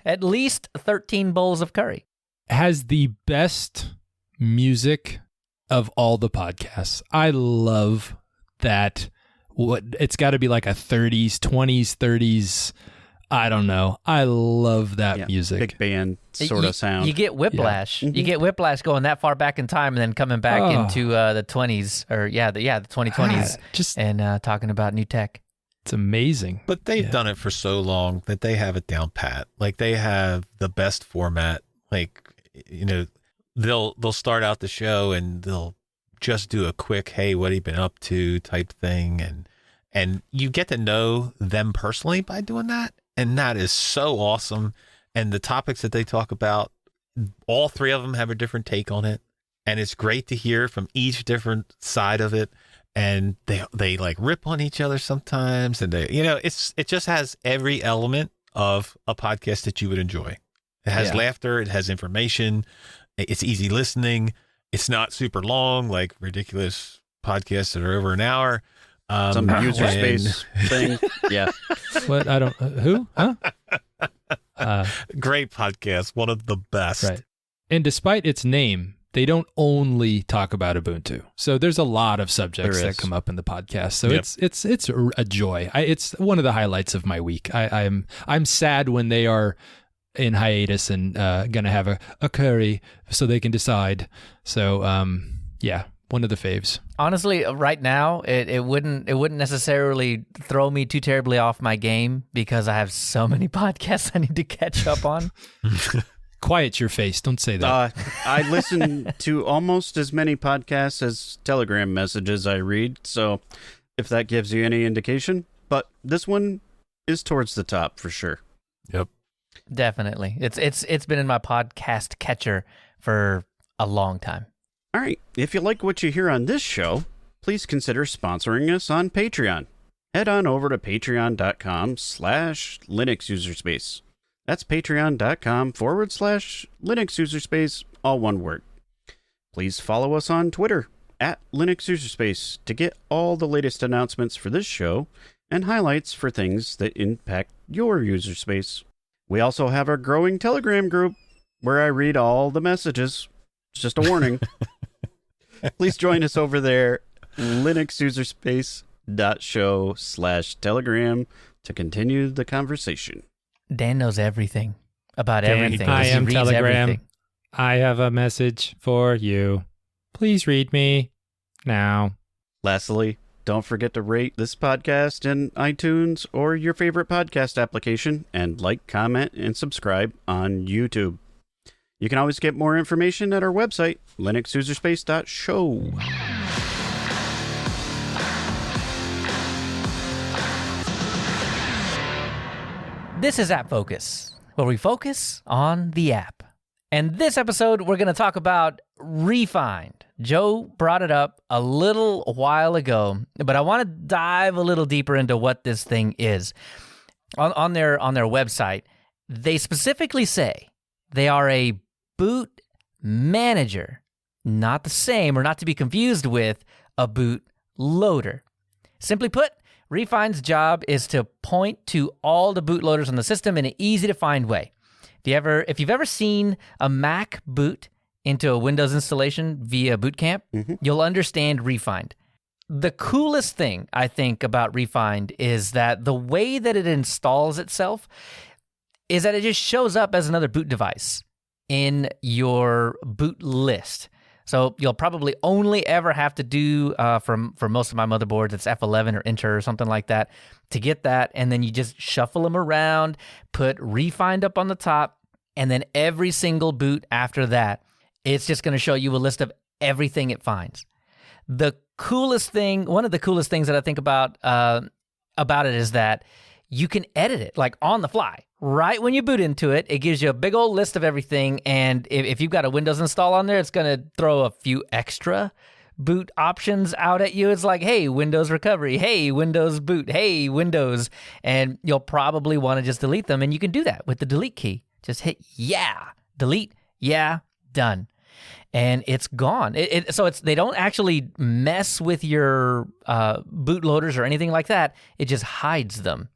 At least 13 bowls of curry. Has the best music of all the podcasts. I love that. It's got to be like a 30s, 20s, 30s. I don't know. I love that music. Big band sort of sound. You get whiplash. Yeah. You get whiplash going that far back in time and then coming back into the 20s or the 2020s and talking about new tech. It's amazing. But they've done it for so long that they have it down pat. Like they have the best format. Like, they'll start out the show and they'll just do a quick, hey, what have you been up to type thing. And you get to know them personally by doing that. And that is so awesome. And the topics that they talk about, all three of them have a different take on it. And it's great to hear from each different side of it. and they like rip on each other sometimes, and it just has every element of a podcast that you would enjoy. It has laughter, it has information, it's easy listening, it's not super long like ridiculous podcasts that are over an hour. Some user space thing. Yeah. What? I don't. Who? Huh? Great podcast. One of the best. Right. And despite its name, they don't only talk about Ubuntu. So there's a lot of subjects that come up in the podcast. So it's a joy. It's one of the highlights of my week. I'm sad when they are in hiatus and gonna have a curry so they can decide. So one of the faves. Honestly, right now, it wouldn't necessarily throw me too terribly off my game because I have so many podcasts I need to catch up on. Quiet your face. Don't say that. I listen to almost as many podcasts as Telegram messages I read, so if that gives you any indication. But this one is towards the top for sure. Yep. Definitely. It's been in my podcast catcher for a long time. All right, if you like what you hear on this show, please consider sponsoring us on Patreon. Head on over to patreon.com/LinuxUserspace. That's patreon.com/LinuxUserspace, all one word. Please follow us on Twitter @LinuxUserspace to get all the latest announcements for this show and highlights for things that impact your user space. We also have our growing Telegram group where I read all the messages. It's just a warning. Please join us over there, linuxuserspace.show/telegram to continue the conversation. Dan knows everything about everything. I am Telegram. Everything. I have a message for you. Please read me now. Lastly, don't forget to rate this podcast in iTunes or your favorite podcast application, and like, comment, and subscribe on YouTube. You can always get more information at our website, linuxuserspace.show. This is App Focus, where we focus on the app. And this episode, we're going to talk about Refind. Joe brought it up a little while ago, but I want to dive a little deeper into what this thing is. On their website, they specifically say they are a boot manager, not the same or not to be confused with a boot loader. Simply put, Refind's job is to point to all the bootloaders on the system in an easy to find way. If you've ever seen a Mac boot into a Windows installation via Boot Camp, you'll understand Refind. The coolest thing I think about Refind is that the way that it installs itself is that it just shows up as another boot device in your boot list. So you'll probably only ever have to do, for most of my motherboards, it's F11 or Enter or something like that, to get that, and then you just shuffle them around, put Refind up on the top, and then every single boot after that, it's just going to show you a list of everything it finds. The coolest thing, one of the coolest things that I think about it is that you can edit it, like on the fly. Right when you boot into it, it gives you a big old list of everything, and if you've got a Windows install on there, it's going to throw a few extra boot options out at you. It's like, hey, Windows recovery, hey, Windows boot, hey, Windows, and you'll probably want to just delete them, and you can do that with the delete key. Just hit delete, done. And it's gone. So they don't actually mess with your bootloaders or anything like that. It just hides them.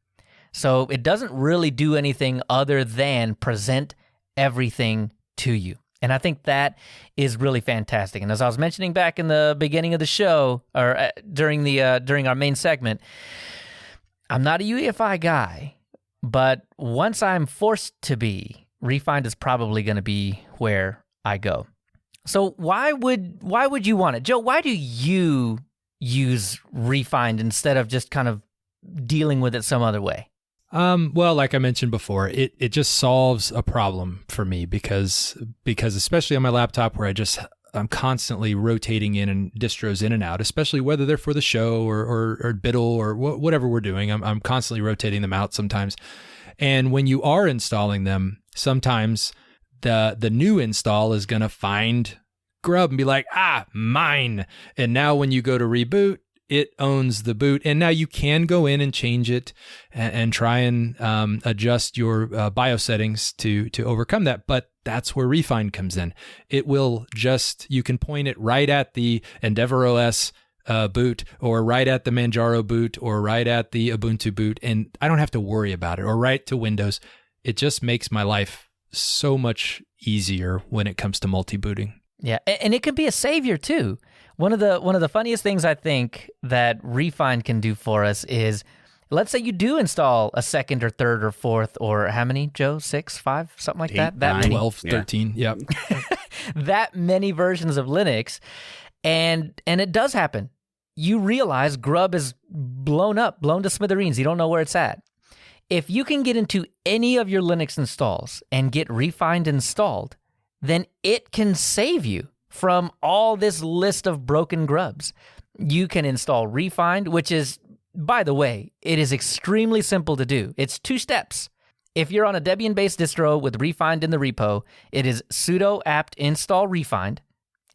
So it doesn't really do anything other than present everything to you. And I think that is really fantastic. And as I was mentioning back in the beginning of the show, or during our main segment, I'm not a UEFI guy, but once I'm forced to be, Refind is probably going to be where I go. So why would you want it? Joe, why do you use Refind instead of just kind of dealing with it some other way? Well, like I mentioned before, it just solves a problem for me because especially on my laptop where I'm constantly rotating in and distros in and out, especially whether they're for the show or Biddle or whatever we're doing. I'm constantly rotating them out sometimes. And when you are installing them, sometimes the new install is going to find grub and be like, mine. And now when you go to reboot, it owns the boot. And now you can go in and change it and try and adjust your BIOS settings to overcome that. But that's where Refind comes in. It will you can point it right at the Endeavor OS boot, or right at the Manjaro boot, or right at the Ubuntu boot. And I don't have to worry about it, or right to Windows. It just makes my life so much easier when it comes to multi-booting. Yeah, and it can be a savior too. One of the funniest things I think that Refind can do for us is, let's say you do install a second or third or fourth, or how many, Joe? 6, 5, something like 8, that? 9, 12, 13, yep. That many versions of Linux, and it does happen. You realize grub is blown to smithereens. You don't know where it's at. If you can get into any of your Linux installs and get Refind installed, then it can save you from all this list of broken grubs. You can install Refind, which is, by the way, it is extremely simple to do. It's 2 steps. If you're on a Debian-based distro with Refind in the repo, it is sudo apt install Refind,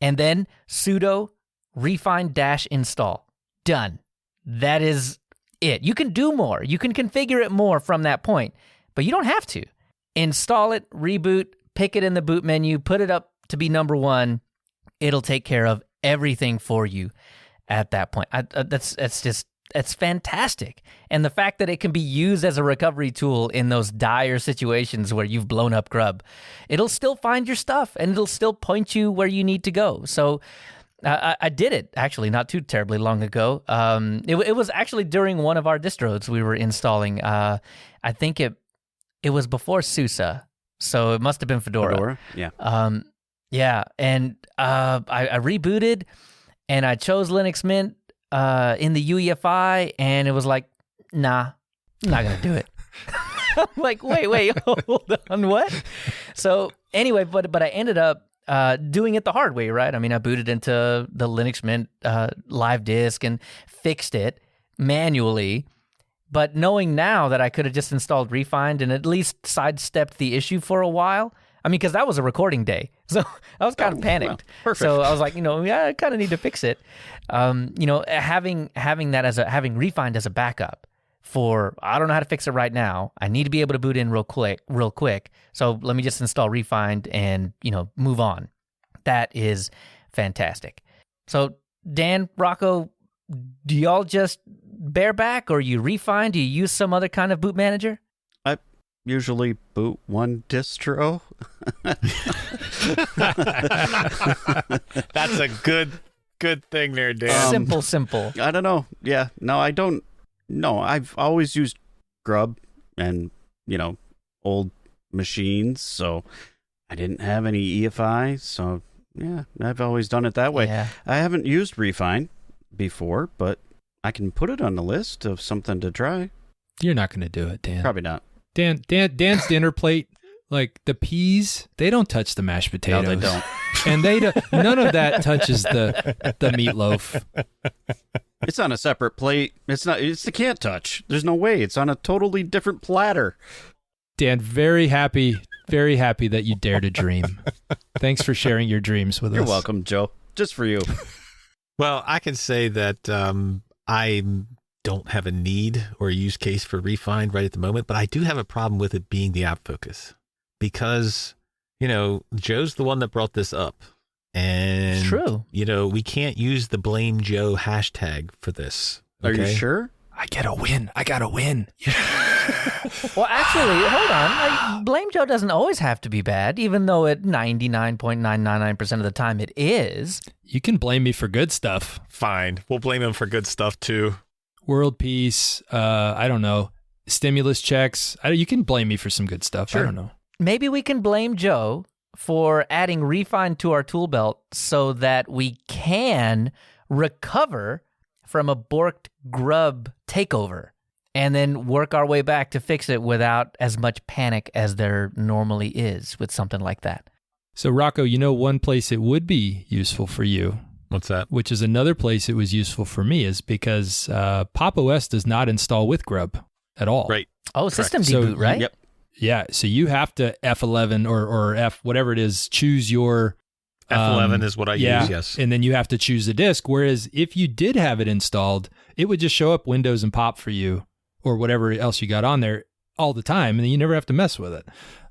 and then sudo refind-install. Done. That is it. You can do more. You can configure it more from that point, but you don't have to. Install it, reboot, pick it in the boot menu, put it up to be number 1. It'll take care of everything for you at that point. That's fantastic. And the fact that it can be used as a recovery tool in those dire situations where you've blown up grub, it'll still find your stuff and it'll still point you where you need to go. So I did it actually not too terribly long ago. It was actually during one of our distros we were installing. I think it was before SUSE, so it must have been Fedora. Yeah. Yeah, and I rebooted, and I chose Linux Mint in the UEFI, and it was like, nah, I'm not going to do it. I'm like, wait, hold on, what? So anyway, but I ended up doing it the hard way, right? I mean, I booted into the Linux Mint live disk and fixed it manually, but knowing now that I could have just installed Refind and at least sidestepped the issue for a while. I mean, because that was a recording day, so I was kind of panicked. Well, perfect. So I was like, I kind of need to fix it. Having Refind as a backup for, I don't know how to fix it right now. I need to be able to boot in real quick. So let me just install Refind and move on. That is fantastic. So Dan, Rocco, do y'all just bareback, or you Refind? Do you use some other kind of boot manager? Usually boot one distro. That's a good thing there, Dan. Simple. I don't know. Yeah. No, I don't. No, I've always used grub and, old machines. So I didn't have any EFI. So yeah, I've always done it that way. Yeah. I haven't used Refind before, but I can put it on the list of something to try. You're not going to do it, Dan. Probably not. Dan's dinner plate, like the peas, they don't touch the mashed potatoes. No, they don't. And none of that touches the meatloaf. It's on a separate plate. It can't touch. There's no way. It's on a totally different platter. Dan, very happy that you dare to dream. Thanks for sharing your dreams with us. You're welcome, Joe. Just for you. Well, I can say that I don't have a need or a use case for Refind right at the moment, but I do have a problem with it being the app focus because, Joe's the one that brought this up. And, it's true. We can't use the Blame Joe hashtag for this. Okay? Are you sure? I got a win. Well, actually, hold on. Blame Joe doesn't always have to be bad, even though at 99.999% of the time it is. You can blame me for good stuff. Fine. We'll blame him for good stuff too. World peace, I don't know, stimulus checks. You can blame me for some good stuff. Sure. I don't know. Maybe we can blame Joe for adding Refind to our tool belt so that we can recover from a borked grub takeover and then work our way back to fix it without as much panic as there normally is with something like that. So, Rocco, one place it would be useful for you. What's that? Which is another place it was useful for me, is because Pop! OS does not install with grub at all. Right. Oh, correct. system deboot, right? Yep. Yeah. So you have to F11 or F whatever it is, choose your F11 is what I use, yes. And then you have to choose a disk. Whereas if you did have it installed, it would just show up Windows and pop for you or whatever else you got on there all the time. And then you never have to mess with it.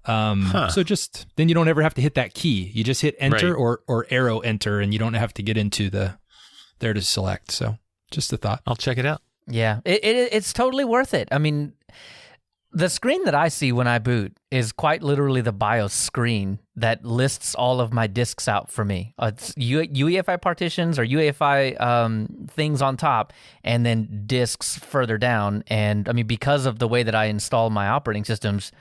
So just, then you don't ever have to hit that key. You just hit enter or arrow enter, and you don't have to get into there to select. So just a thought. I'll check it out. Yeah, it's totally worth it. I mean, the screen that I see when I boot is quite literally the BIOS screen that lists all of my disks out for me. It's UEFI partitions or UEFI things on top, and then disks further down. And I mean, because of the way that I install my operating systems,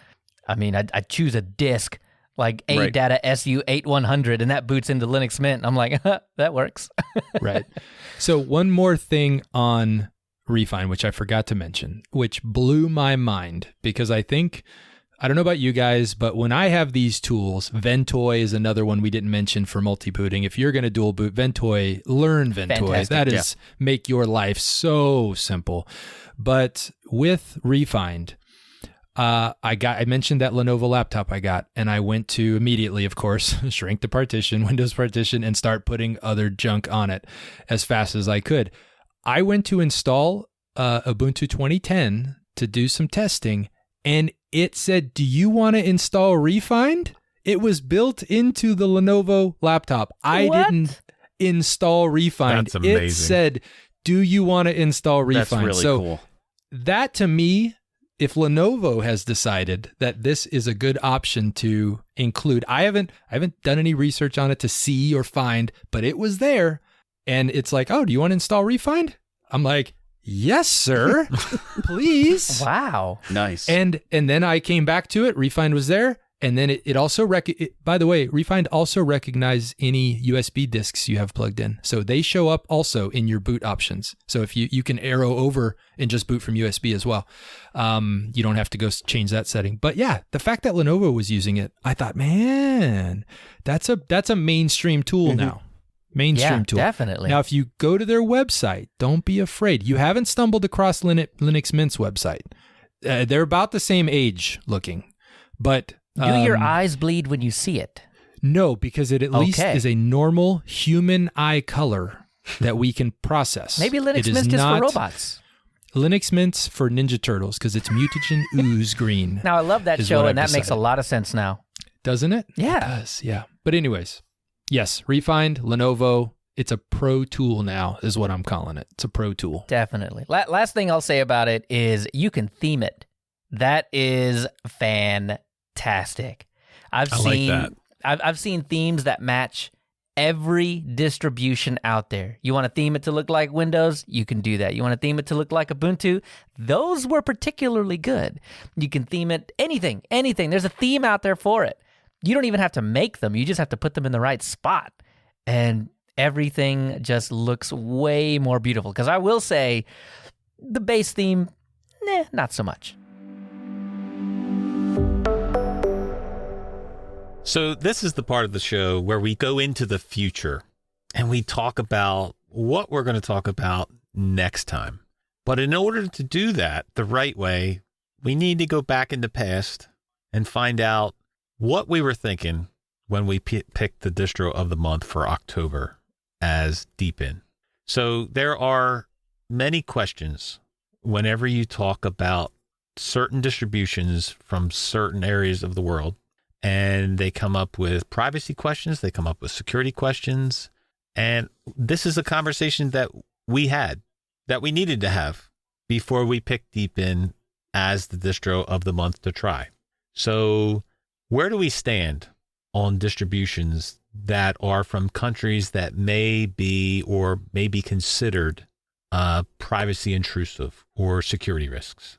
I mean, I choose a disk like ADATA SU8100, and that boots into Linux Mint. I'm like, that works. Right. So one more thing on Refine, which I forgot to mention, which blew my mind, because I don't know about you guys, but when I have these tools, Ventoy is another one we didn't mention for multi-booting. If you're going to dual boot Ventoy, learn Ventoy. Fantastic. That is make your life so simple. But with Refined, I mentioned that Lenovo laptop I got, and I went to immediately, of course, shrink the partition, Windows partition, and start putting other junk on it as fast as I could. I went to install Ubuntu 2010 to do some testing, and it said, "Do you want to install Refined?" It was built into the Lenovo laptop. I didn't install Refined. That's amazing. It said, "Do you want to install Refined?" That's really cool. That to me, if Lenovo has decided that this is a good option to include, I haven't done any research on it to see or find, but it was there. And it's like, "Oh, do you want to install Refined?" I'm like, "Yes, sir. Please." Wow. Nice. And then I came back to it. Refined was there. And then it also, by the way, Refined also recognizes any USB disks you have plugged in. So they show up also in your boot options. So if you can arrow over and just boot from USB as well. You don't have to go change that setting. But yeah, the fact that Lenovo was using it, I thought, man, that's a mainstream tool now. Mainstream tool. Definitely. Now, if you go to their website, don't be afraid. You haven't stumbled across Linux Mint's website. They're about the same age looking, but do your eyes bleed when you see it? No, because it at least is a normal human eye color that we can process. Maybe Linux Mint is for robots. Linux Mint's for Ninja Turtles because it's mutagen ooze green. Now, I love that show, and that makes a lot of sense now. Doesn't it? Yeah. It does, yeah. But anyways, yes, Refined, Lenovo, it's a pro tool now is what I'm calling it. It's a pro tool. Definitely. Last thing I'll say about it is you can theme it. That is fantastic. I've seen themes that match every distribution out there. You want to theme it to look like Windows? You can do that. You want to theme it to look like Ubuntu? Those were particularly good. You can theme it anything. There's a theme out there for it. You don't even have to make them. You just have to put them in the right spot. And everything just looks way more beautiful. Because I will say, the base theme, not so much. So this is the part of the show where we go into the future and we talk about what we're going to talk about next time. But in order to do that the right way, we need to go back in the past and find out what we were thinking when we picked the distro of the month for October as Deepin. So there are many questions whenever you talk about certain distributions from certain areas of the world. And they come up with privacy questions. They come up with security questions. And this is a conversation that we needed to have before we picked Deepin as the distro of the month to try. So where do we stand on distributions that are from countries that may be or may be considered privacy intrusive or security risks?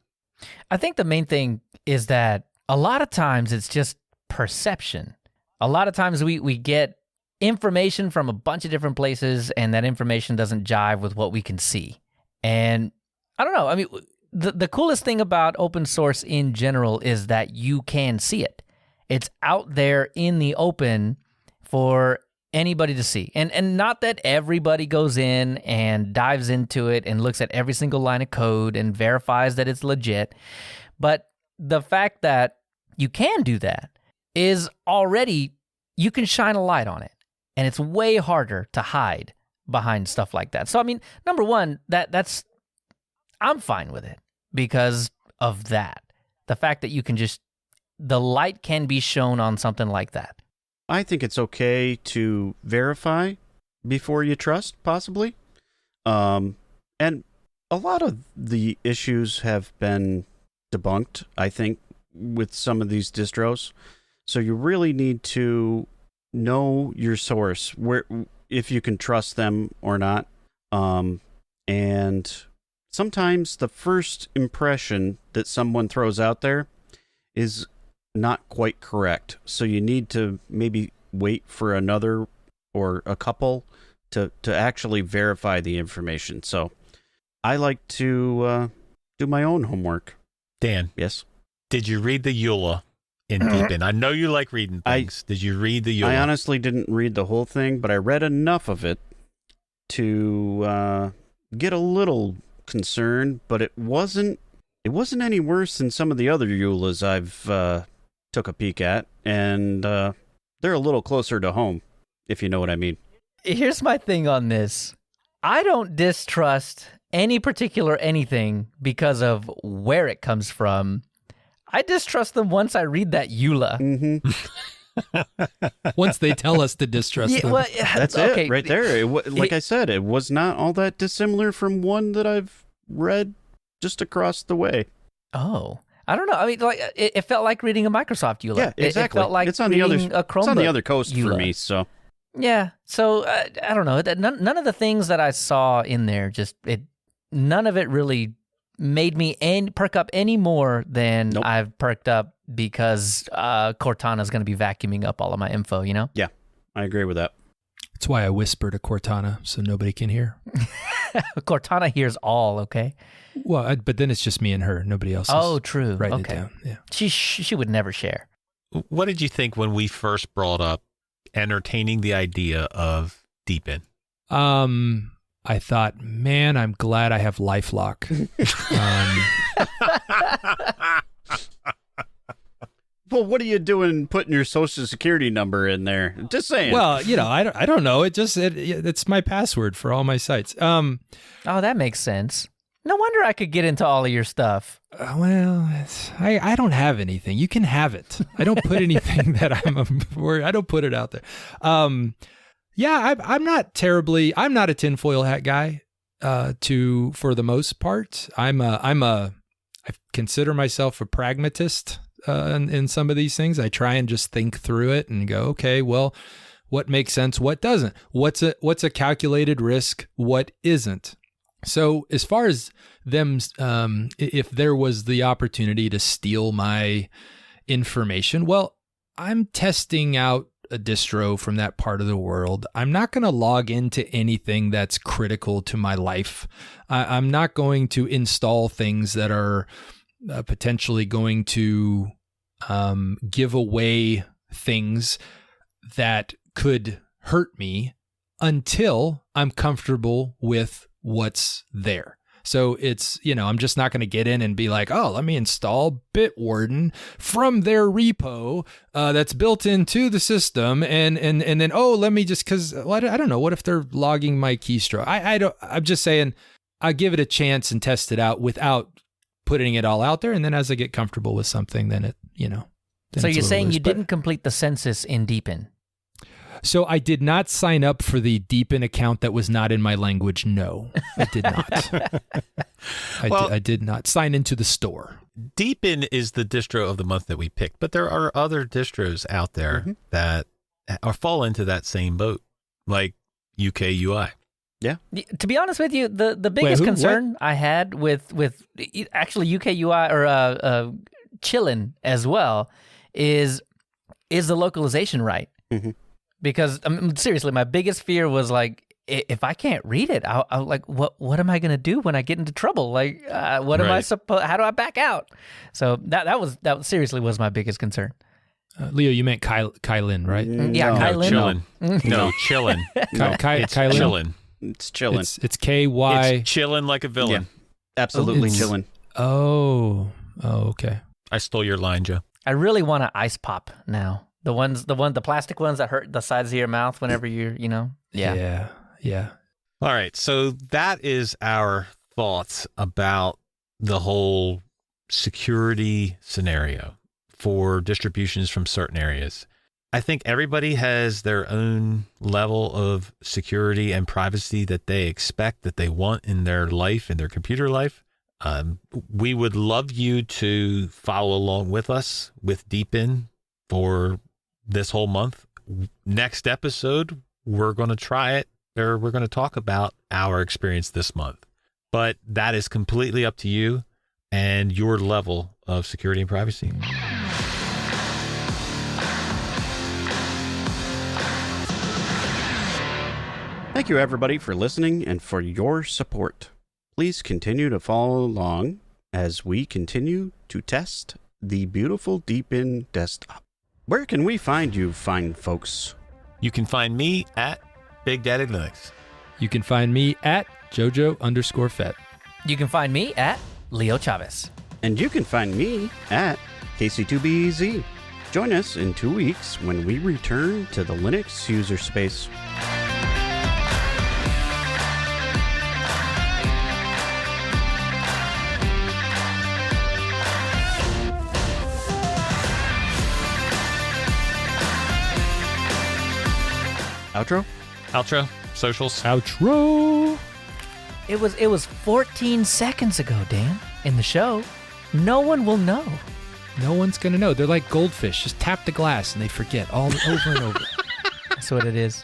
I think the main thing is that a lot of times it's just perception. A lot of times we get information from a bunch of different places, and that information doesn't jive with what we can see. And I don't know. I mean, the coolest thing about open source in general is that you can see it. It's out there in the open for anybody to see. And not that everybody goes in and dives into it and looks at every single line of code and verifies that it's legit. But the fact that you can do that is already, you can shine a light on it. and it's way harder to hide behind stuff like that. So, I mean, number one, that's I'm fine with it because of that. The fact that you can the light can be shown on something like that. I think it's okay to verify before you trust, possibly. And a lot of the issues have been debunked, I think, with some of these distros. So you really need to know your source, where if you can trust them or not. And sometimes the first impression that someone throws out there is not quite correct. So you need to maybe wait for another or a couple to actually verify the information. So I like to do my own homework. Dan. Yes? Did you read the EULA in Deepin? I know you like reading things. Did you read the EULA? I honestly didn't read the whole thing, but I read enough of it to get a little concerned, but it wasn't any worse than some of the other EULAs I've took a peek at, and they're a little closer to home, if you know what I mean. Here's my thing on this. I don't distrust any particular anything because of where it comes from. I distrust them once I read that EULA. Mm-hmm. Once they tell us to distrust them. Well, that's okay. It right there. I said, it was not all that dissimilar from one that I've read just across the way. Oh, I don't know. I mean, like it felt like reading a Microsoft EULA. Yeah, exactly. It felt like it's on the other. A Chromebook it's on the other coast EULA. for me. So yeah. So I don't know. None of the things that I saw in there none of it really made me perk up any more than Nope. I've perked up because Cortana's going to be vacuuming up all of my info. You know? Yeah, I agree with that. That's why I whisper to Cortana so nobody can hear. Cortana hears all. Okay. Well, but then it's just me and her. Nobody else. Oh, true. Writing Okay. it down. Yeah. She would never share. What did you think when we first brought up entertaining the idea of Deepin? I thought, man, I'm glad I have LifeLock. Well, what are you doing putting your social security number in there? Just saying. Well, I don't know. It's my password for all my sites. Oh, that makes sense. No wonder I could get into all of your stuff. I don't have anything. You can have it. I don't put anything that I don't put it out there. Yeah, I'm not a tinfoil hat guy. For the most part, I consider myself a pragmatist in some of these things. I try and just think through it and go, okay, well, what makes sense, what doesn't? What's a calculated risk? What isn't? So as far as them, if there was the opportunity to steal my information, well, I'm testing out a distro from that part of the world. I'm not going to log into anything that's critical to my life. I'm not going to install things that are potentially going to give away things that could hurt me until I'm comfortable with what's there. So it's, I'm just not going to get in and be like, oh, let me install Bitwarden from their repo that's built into the system. And then, oh, let me just, because I don't know, what if they're logging my keystroke? I'm just saying I'll give it a chance and test it out without putting it all out there. And then as I get comfortable with something, then it, then so it's you're saying loose. you didn't complete the census in Deepin? So I did not sign up for the Deepin account that was not in my language. No, I did not. I did not sign into the store. Deepin is the distro of the month that we picked, but there are other distros out there that fall into that same boat, like UK UI. Yeah. To be honest with you, the biggest concern I had with actually UK UI or Chillin as well is the localization right? Mm-hmm. Because seriously, my biggest fear was like, if I can't read it, I'll like, what am I going to do when I get into trouble? Like, what am I supposed? How do I back out? So that seriously was my biggest concern. Leo, you meant Kylin, right? Yeah, Kylin. Chillin. No, Chillin. It's Chillin. It's chillin'. It's KY. It's chillin' like a villain. Yeah, absolutely chillin'. Oh, okay. I stole your line, Joe. I really want to ice pop now. The plastic ones that hurt the sides of your mouth whenever you're, Yeah. All right. So that is our thoughts about the whole security scenario for distributions from certain areas. I think everybody has their own level of security and privacy that they expect, that they want in their life, in their computer life. We would love you to follow along with us with Deepin for this whole month. Next episode, we're going to try it, or we're going to talk about our experience this month. But that is completely up to you and your level of security and privacy. Thank you, everybody, for listening and for your support. Please continue to follow along as we continue to test the beautiful Deepin desktop. Where can we find you, fine folks? You can find me at Big Daddy Linux. You can find me at Jojo_Fett. You can find me at Leo Chavez. And you can find me at KC2BEZ. Join us in 2 weeks when we return to the Linux user space. Outro. Socials. Outro. It was 14 seconds ago, Dan, in the show. No one will know. No one's going to know. They're like goldfish. Just tap the glass and they forget all over and over. That's what it is.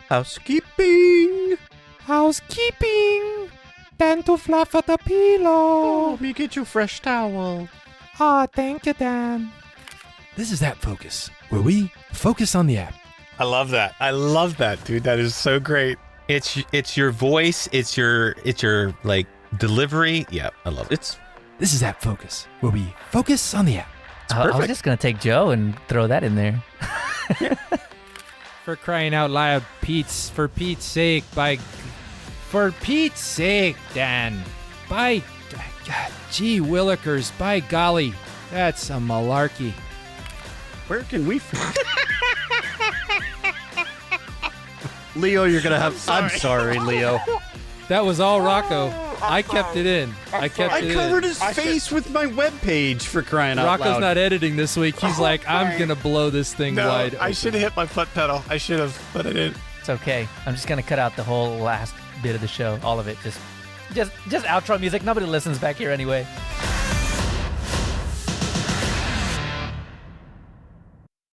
Housekeeping. Housekeeping. Pantufla for the pillow. Let me get you a fresh towel. Ah, thank you, Dan. This is App Focus, where we focus on the app. I love that. I love that, dude. That is so great. It's your voice. It's your like delivery. Yeah, I love it. This is App Focus, where we focus on the app. I was just gonna take Joe and throw that in there. For crying out loud, for Pete's sake, Dan. Gee willikers, by golly, that's a malarkey. Where can we Leo, you're going to have... I'm sorry, Leo. That was all Rocco. I kept it in. I covered his face with my webpage, for crying out loud. Rocco's not editing this week. He's like, I'm going to blow this thing wide open. I should have hit my foot pedal. I should have, but I didn't. It's okay. I'm just going to cut out the whole last bit of the show. All of it. Just outro music. Nobody listens back here anyway.